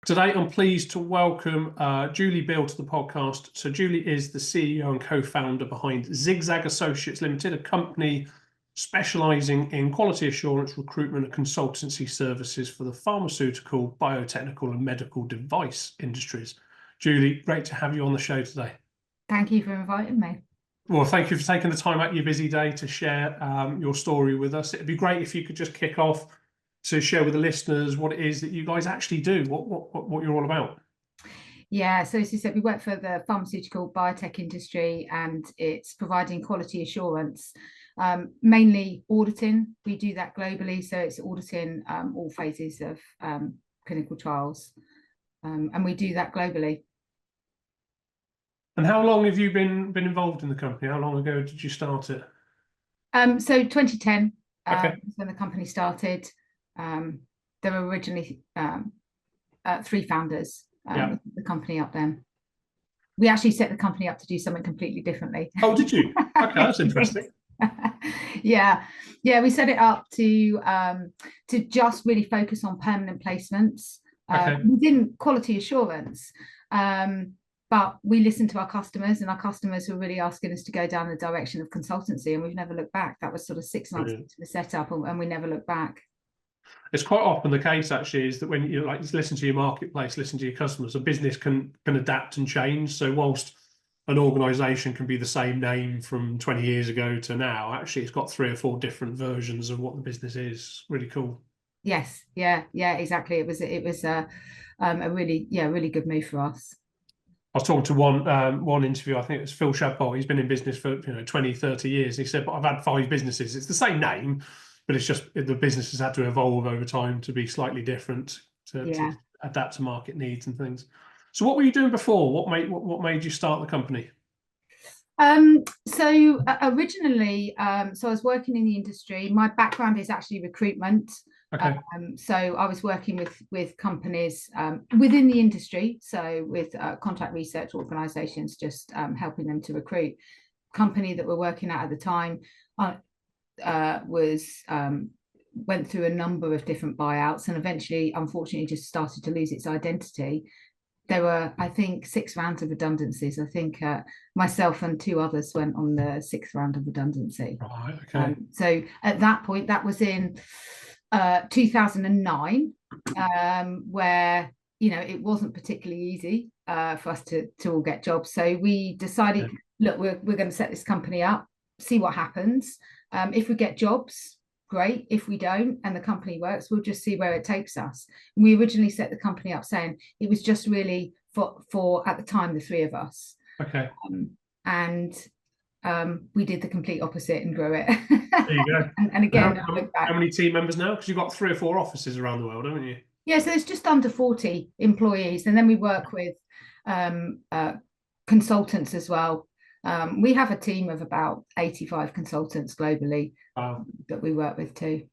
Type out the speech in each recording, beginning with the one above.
Today, I'm pleased to welcome Julie Beal to the podcast. So Julie is the CEO and co-founder behind Zigzag Associates Ltd, a company specialising in quality assurance, recruitment and consultancy services for the pharmaceutical, biotechnical and medical device industries. Julie, great to have you on the show today. Thank you for inviting me. Well, thank you for taking the time out of your busy day to share your story with us. It'd be great if you could just kick off to share with the listeners what it is that you guys actually do, what you're all about. Yeah, so as you said, we work for the pharmaceutical biotech industry and it's providing quality assurance, mainly auditing. We do that globally, so it's auditing all phases of clinical trials, and we do that globally. And how long have you been involved in the company? How long ago did you start it? So 2010 Okay. when the company started. There were originally 3 founders. The company up then. We actually set the company up to do something completely differently. Oh, did you? Okay, that's interesting. Yeah, we set it up to just really focus on permanent placements within quality assurance. But we listened to our customers, and our customers were really asking us to go down the direction of consultancy, and we've never looked back. That was sort of 6 months into the setup, and we never looked back. It's quite often the case, actually, is that when you listen to your marketplace, listen to your customers, a business can adapt and change. So whilst an organisation can be the same name from 20 years ago to now, actually it's got 3 or 4 different versions of what the business is. Really cool. Yes, yeah, exactly. It was a really good move for us. I was talking to one interview, I think it was Phil Shadbolt. He's been in business for 20, 30 years. He said, but I've had 5 businesses. It's the same name, but it's just the business has had to evolve over time to be slightly different to adapt to market needs and things. So what were you doing before? What made you start the company? So originally, so I was working in the industry. My background is actually recruitment. Okay. So I was working with companies within the industry, so with contract research organisations, just helping them to recruit. Company that we're working at the time went through a number of different buyouts and eventually, unfortunately, just started to lose its identity. There were, I think, 6 rounds of redundancies. I think myself and 2 others went on the 6th round of redundancy. Right, okay. So at that point, that was in 2009, where it wasn't particularly easy for us to all get jobs. So we decided, look, we're going to set this company up, see what happens. If we get jobs, great. If we don't and the company works, we'll just see where it takes us. And we originally set the company up saying it was just really for at the time, the 3 of us. Okay. We did the complete opposite and grew it. There you go. and again, how many team members now? Because you've got 3 or 4 offices around the world, haven't you? Yeah, so it's just under 40 employees, and then we work with consultants as well. We have a team of about 85 consultants globally that we work with too.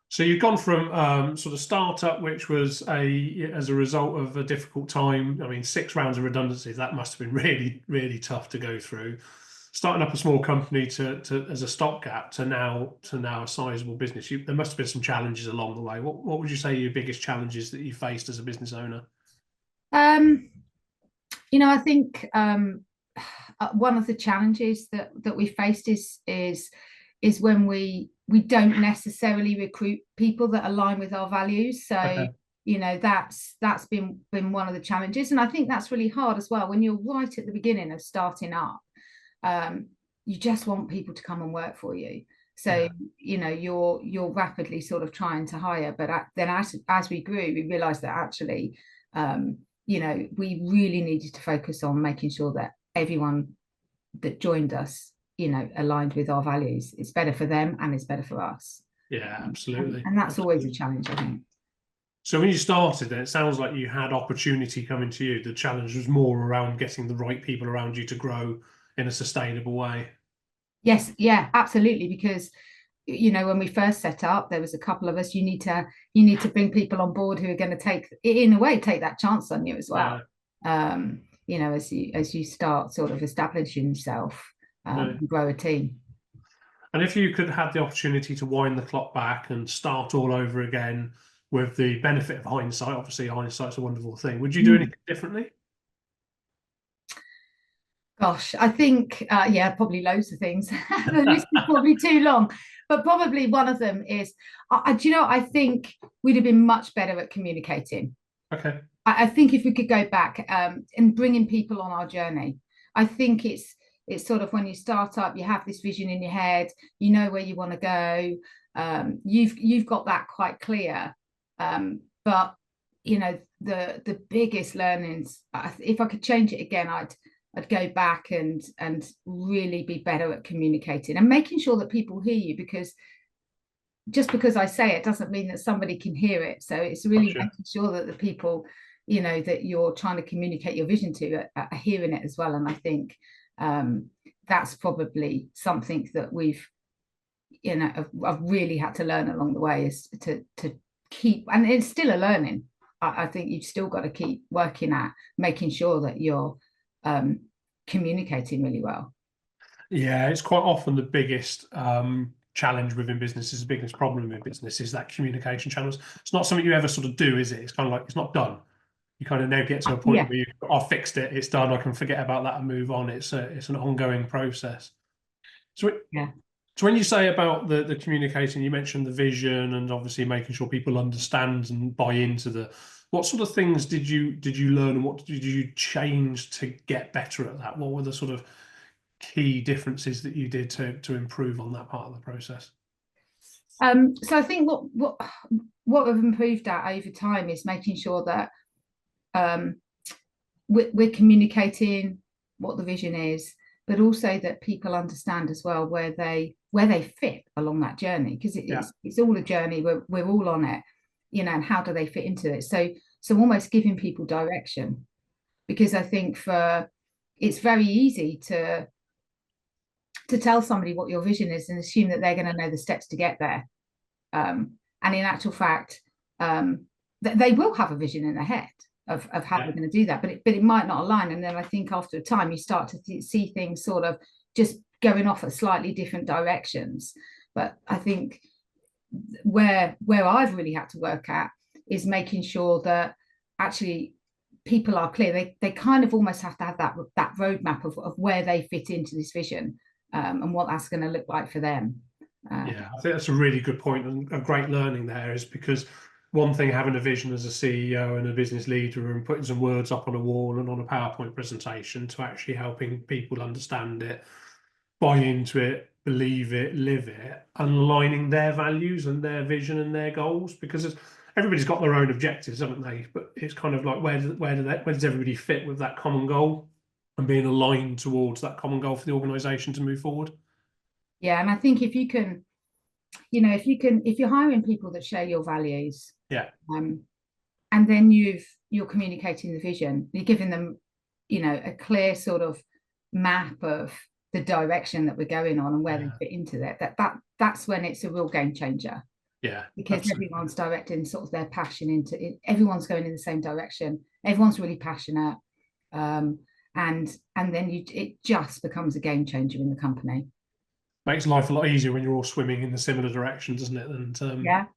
So you've gone from sort of startup, which was as a result of a difficult time. I mean, 6 rounds of redundancies, that must have been really, really tough to go through. Starting up a small company to as a stopgap to now a sizable business. There must have been some challenges along the way. What would you say are your biggest challenges that you faced as a business owner? I think one of the challenges that we faced is when we don't necessarily recruit people that align with our values. So that's been one of the challenges, and I think that's really hard as well when you're right at the beginning of starting up. You just want people to come and work for you. So you're rapidly sort of trying to hire, but then as we grew, we realized that actually we really needed to focus on making sure that everyone that joined us aligned with our values. It's better for them and it's better for us. Yeah, absolutely. And that's always a challenge, I think. So when you started, then it sounds like you had opportunity coming to you. The challenge was more around getting the right people around you to grow in a sustainable way. Yes, yeah, absolutely. Because when we first set up, there was a couple of us. You need to bring people on board who are going to take that chance on you as well. As you start sort of establishing yourself and grow a team. And if you could have the opportunity to wind the clock back and start all over again, with the benefit of hindsight, obviously hindsight's a wonderful thing, would you do anything differently? Gosh, I think, yeah, probably loads of things. The list is probably too long, but probably one of them is, do you know, I think we'd have been much better at communicating. Okay. I think if we could go back and bringing people on our journey, I think it's sort of when you start up, you have this vision in your head, you know where you want to go, you've got that quite clear, but you know the biggest learnings, if I could change it again, I'd go back and really be better at communicating and making sure that people hear you, because just because I say it doesn't mean that somebody can hear it. So it's really making sure that the people, you know, that you're trying to communicate your vision to are hearing it as well. And I think that's probably something that we've, you know, I've really had to learn along the way, is to keep, and it's still a learning. I think you've still got to keep working at making sure that you're communicating really well. Yeah, it's quite often the biggest challenge within business, is the biggest problem in business, is that communication channels. It's not something you ever sort of do, is it? It's kind of like, it's not done. You kind of now get to a point where I've fixed it, it's done, I can forget about that and move on. It's an ongoing process. So so when you say about the communicating, you mentioned the vision and obviously making sure people understand and buy into what sort of things did you learn, and what did you change to get better at that? What were the sort of key differences that you did to improve on that part of the process? So I think what we've improved at over time is making sure that we're communicating what the vision is, but also that people understand as well where they fit along that journey, because it's all a journey. We're all on it, you know, and how do they fit into it? So almost giving people direction, because I think it's very easy to tell somebody what your vision is and assume that they're going to know the steps to get there. And in actual fact, they will have a vision in their head of how they're going to do that, but it might not align. And then I think after a time, you start to see things sort of just going off at slightly different directions. But I think where I've really had to work at is making sure that actually people are clear. They kind of almost have to have that roadmap of where they fit into this vision, and what that's going to look like for them. Yeah, I think that's a really good point, and a great learning there, is because one thing having a vision as a CEO and a business leader and putting some words up on a wall and on a PowerPoint presentation, to actually helping people understand it, buy into it, believe it, live it, and aligning their values and their vision and their goals, because everybody's got their own objectives, haven't they? But it's kind of like, where does everybody fit with that common goal, and being aligned towards that common goal for the organization to move forward. Yeah, and I think if you can, you know, if you're hiring people that share your values, and then you're communicating the vision, you're giving them, you know, a clear sort of map of the direction that we're going on and where they fit into that's when it's a real game changer. Yeah, because absolutely. Everyone's directing sort of their passion into it. Everyone's going in the same direction. Everyone's really passionate, and then it just becomes a game changer in the company. Makes life a lot easier when you're all swimming in the similar direction, doesn't it? And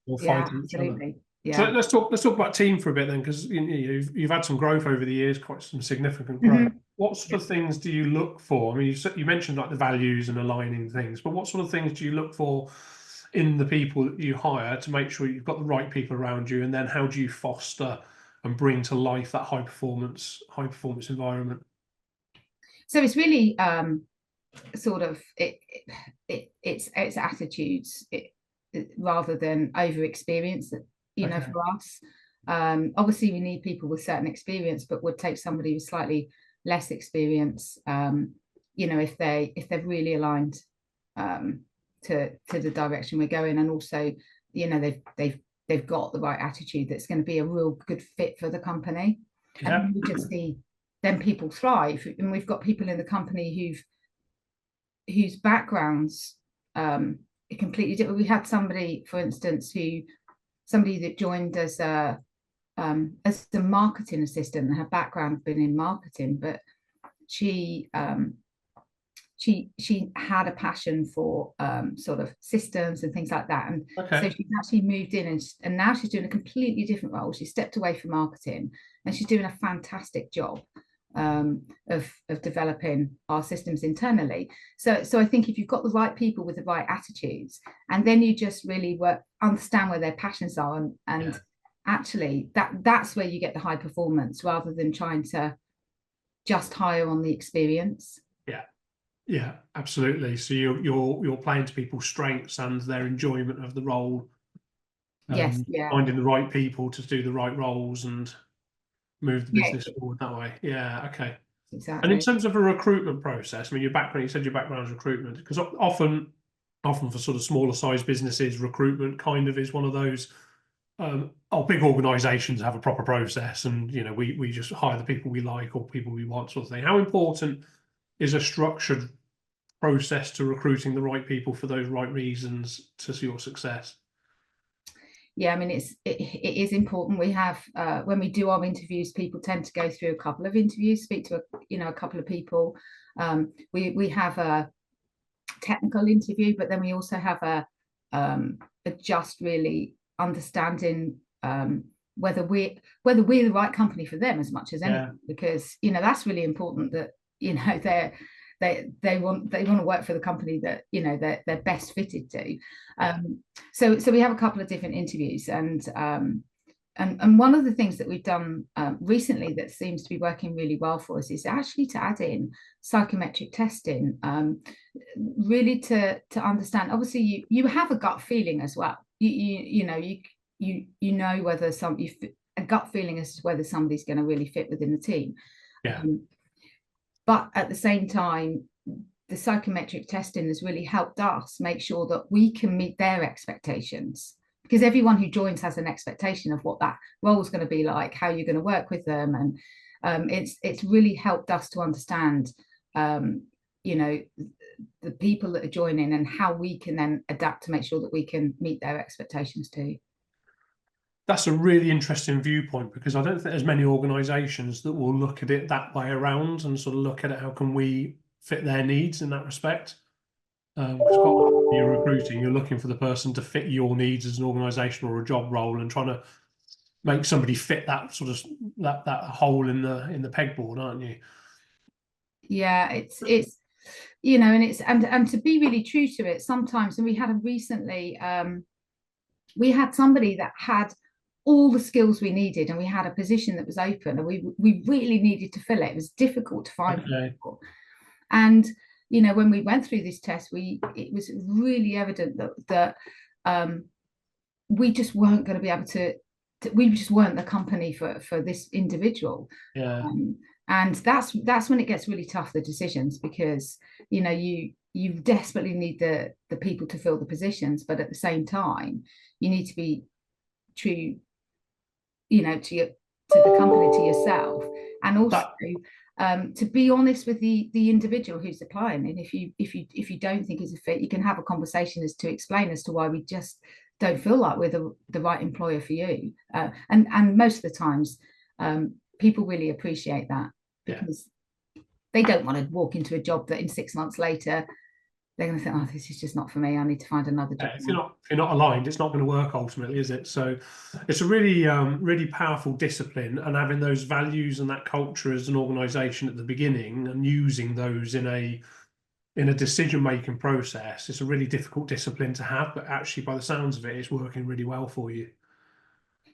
all fighting each other. Yeah. So let's talk about team for a bit then, because you've had some growth over the years, quite some significant growth. What sort of things do you look for? I mean, you mentioned like the values and aligning things, but what sort of things do you look for in the people that you hire to make sure you've got the right people around you? And then how do you foster and bring to life that high performance environment? So it's really sort of it's attitudes, rather than over experience, that, you know, for us. Obviously we need people with certain experience, but would take somebody with slightly less experience, you know, if they're really aligned to the direction we're going, and also, you know, they've got the right attitude that's going to be a real good fit for the company. And we just see then people thrive. And we've got people in the company whose backgrounds are completely different. We had somebody, for instance, somebody that joined as a marketing assistant, and her background had been in marketing, but she she had a passion for sort of systems and things like that, and so she's actually moved in, and now she's doing a completely different role. She stepped away from marketing, and she's doing a fantastic job of developing our systems internally. So I think if you've got the right people with the right attitudes, and then you just really understand where their passions are, and actually that's where you get the high performance, rather than trying to just hire on the experience. Yeah, absolutely. So you're playing to people's strengths and their enjoyment of the role. Yes, finding the right people to do the right roles and move the business forward that way. Yeah, okay. Exactly. And in terms of a recruitment process, I mean, your background, you said your background is recruitment, because often for sort of smaller size businesses, recruitment kind of is one of those, big organizations have a proper process, and, you know, we just hire the people we like or people we want, sort of thing. How important is a structured process to recruiting the right people for those right reasons to your success? Yeah, I mean, it is important. We have when we do our interviews, people tend to go through a couple of interviews, speak to a couple of people. We have a technical interview, but then we also have a just really understanding whether we're the right company for them as much as anything, because that's really important, that they want to work for the company that they're best fitted to. So we have a couple of different interviews, and one of the things that we've done recently that seems to be working really well for us is actually to add in psychometric testing, really to understand. Obviously, you have a gut feeling as well. You know whether a gut feeling as to whether somebody's going to really fit within the team. But at the same time, the psychometric testing has really helped us make sure that we can meet their expectations, because everyone who joins has an expectation of what that role is going to be like, how you're going to work with them, and it's really helped us to understand the people that are joining and how we can then adapt to make sure that we can meet their expectations too. That's a really interesting viewpoint, because I don't think there's many organizations that will look at it that way around and sort of look at it, how can we fit their needs in that respect? Because when you're recruiting, you're looking for the person to fit your needs as an organization or a job role, and trying to make somebody fit that sort of that hole in the pegboard, aren't you? Yeah, it's and to be really true to it sometimes. And we had recently we had somebody that had all the skills we needed, and we had a position that was open, and we really needed to fill it. It was difficult to find people. And when we went through this test, it was really evident that we just weren't going to be able to we just weren't the company for this individual. And that's when it gets really tough, the decisions, because you desperately need the people to fill the positions, but at the same time you need to be true to the company, to yourself, and also to be honest with the individual who's applying. And if you don't think it's a fit, you can have a conversation as to explain as to why we just don't feel like we're the right employer for you. And most of the times people really appreciate that, because they don't want to walk into a job that in 6 months later they're going to think, oh, this is just not for me, I need to find another job. If you're not aligned, it's not going to work ultimately, is it? So it's a really really powerful discipline, and having those values and that culture as an organization at the beginning, and using those in a decision-making process, it's a really difficult discipline to have, but actually by the sounds of it, it's working really well for you.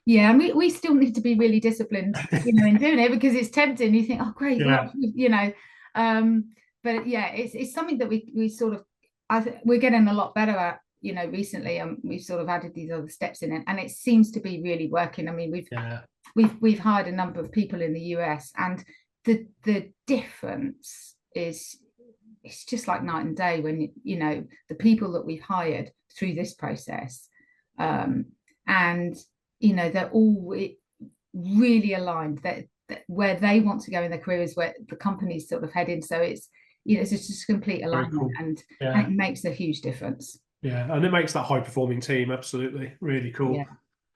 Yeah, and we still need to be really disciplined in doing it, because it's tempting. You think, oh great, but yeah, it's something that we sort of, we're getting a lot better at recently, and we've sort of added these other steps in it, and it seems to be really working. I mean, we've hired a number of people in the US, and the difference is, it's just like night and day when the people that we've hired through this process, and they're all really aligned, that where they want to go in their career is where the company's sort of heading. So it's it's just complete alignment. Cool. and it makes a huge difference. Yeah, and it makes that high performing team. Absolutely, really cool. Yeah.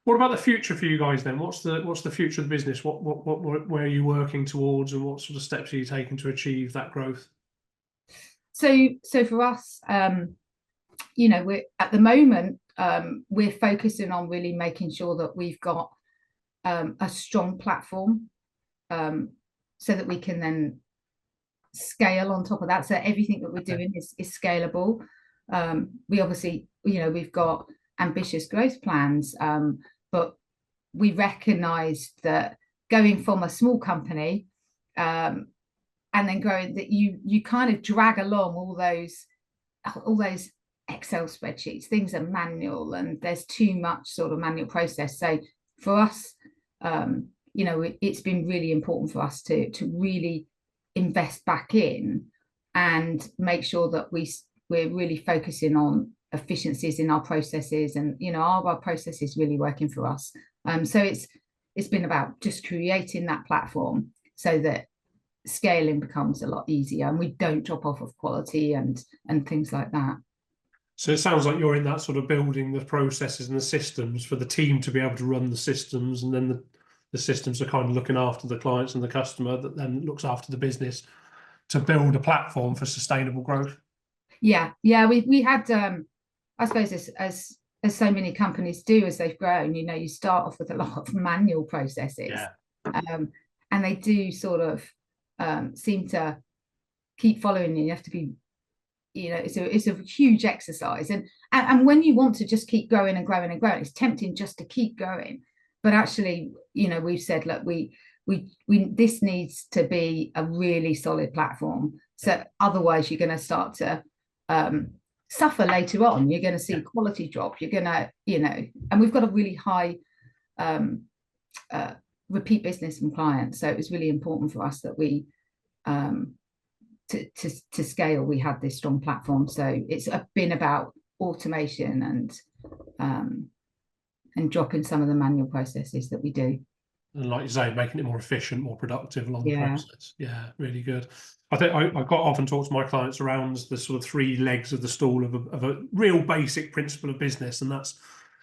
What about the future for you guys then? What's the future of the business? Where are you working towards, and what sort of steps are you taking to achieve that growth? So for us, you know, we're at the moment, we're focusing on really making sure that we've got a strong platform, so that we can then scale on top of that. So everything that we're doing is scalable. We obviously, you know, we've got ambitious growth plans, but we recognize that going from a small company and then growing, that you kind of drag along all those Excel spreadsheets. Things are manual and there's too much sort of manual process. So for us, you know, it's been really important for us to really invest back in and make sure that we're really focusing on efficiencies in our processes, and you know, are our processes really working for us? So it's been about just creating that platform so that scaling becomes a lot easier and we don't drop off of quality and things like that. So it sounds like you're in that sort of building the processes and the systems for the team to be able to run the systems, and then the systems are kind of looking after the clients and the customer that then looks after the business to build a platform for sustainable growth. Yeah, we had I suppose as so many companies do as they've grown, you know, you start off with a lot of manual processes, and they do sort of seem to keep following you. You have to be, you know, it's a huge exercise, and when you want to just keep growing and growing and growing, it's tempting just to keep going. But actually, you know, we've said, look, we this needs to be a really solid platform. So otherwise you're going to start to suffer later on. You're going to see quality drop. You're going to, you know, and we've got a really high repeat business from clients. So it was really important for us that we to scale, we had this strong platform. So it's been about automation and dropping some of the manual processes that we do. And like you say, making it more efficient, more productive along the process. Yeah, really good. I think I quite often talk to my clients around the sort of three legs of the stool of a real basic principle of business, and that's,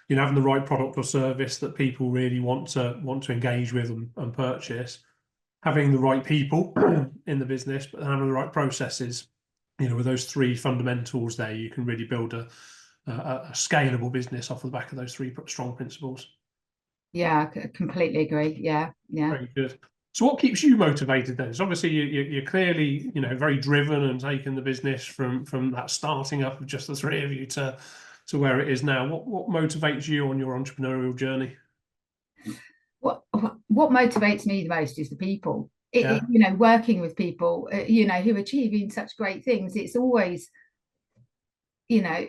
you know, having the right product or service that people really want to engage with and purchase, having the right people in the business, but having the right processes. You know, with those three fundamentals there, you can really build a scalable business off the back of those three strong principles. Yeah, I completely agree. Yeah. Very good. So what keeps you motivated then? So obviously you're clearly, you know, very driven and taking the business from that starting up of just the three of you to where it is now. What motivates you on your entrepreneurial journey? What motivates me the most is the people. You know, working with people, you know, who are achieving such great things. It's always, you know,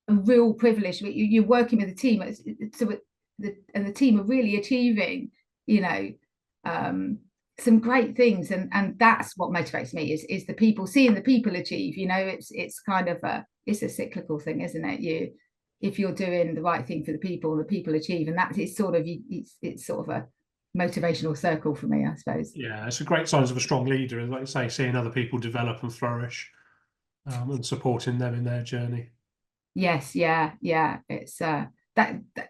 a real privilege. You're working with a team, and the team are really achieving, you know, some great things, and that's what motivates me is the people, seeing the people achieve. You know, it's kind of it's a cyclical thing, isn't it? If you're doing the right thing for the people achieve, and that is sort of it's sort of a motivational circle for me, I suppose. Yeah, it's a great sign of a strong leader, like you say, seeing other people develop and flourish, and supporting them in their journey. Yes, yeah. It's that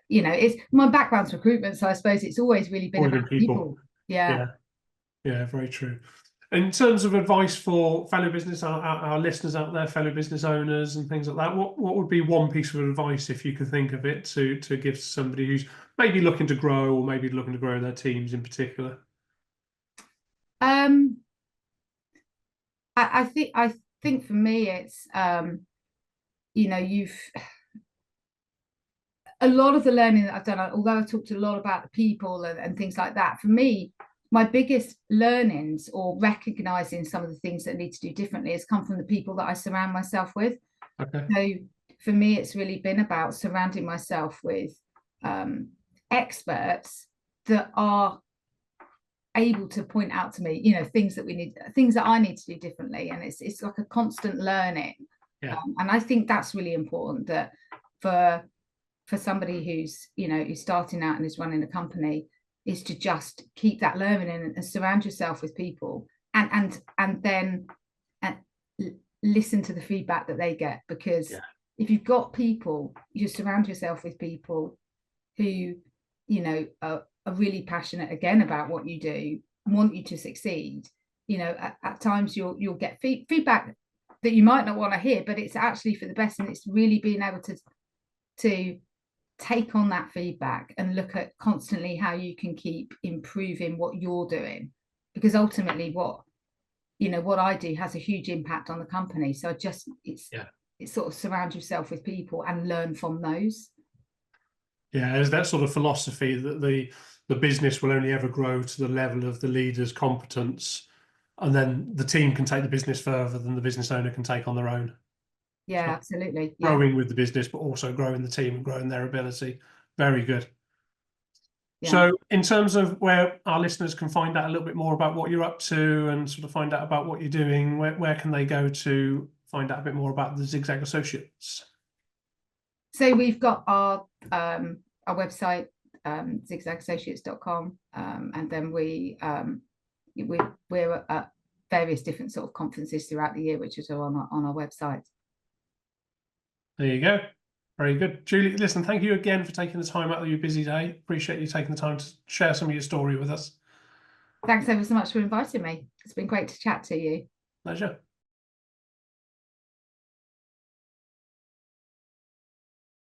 you know, it's my background's recruitment, so I suppose it's always really been about people. Yeah, very true. In terms of advice for fellow business, our listeners out there, fellow business owners and things like that, what would be one piece of advice, if you could think of it, to give to somebody who's maybe looking to grow, or maybe looking to grow their teams in particular? I think for me it's you know, a lot of the learning that I've done, although I've talked a lot about the people and things like that, for me, my biggest learnings or recognizing some of the things that I need to do differently has come from the people that I surround myself with. Okay. So for me, it's really been about surrounding myself with experts that are able to point out to me, you know, things that I need to do differently, and it's like a constant learning. And I think that's really important, that for somebody who's, you know, who's starting out and is running a company, is to just keep that learning and surround yourself with people, and then listen to the feedback that they get, because if you've got people, you surround yourself with people who, you know, are really passionate again about what you do and want you to succeed, you know, at times you'll get feedback that you might not want to hear, but it's actually for the best. And it's really being able to take on that feedback and look at constantly how you can keep improving what you're doing, because ultimately what I do has a huge impact on the company. So it's sort of surround yourself with people and learn from those. Yeah, there's that sort of philosophy that the business will only ever grow to the level of the leader's competence, and then the team can take the business further than the business owner can take on their own. Yeah, so absolutely. Growing with the business, but also growing the team and growing their ability. Very good. Yeah. So in terms of where our listeners can find out a little bit more about what you're up to and sort of find out about what you're doing, where can they go to find out a bit more about the Zigzag Associates? So we've got our website, zigzagassociates.com, and then we're at various different sort of conferences throughout the year, which is on our website. There you go. Very good. Julie, listen, thank you again for taking the time out of your busy day. Appreciate you taking the time to share some of your story with us. Thanks ever so much for inviting me. It's been great to chat to you. Pleasure.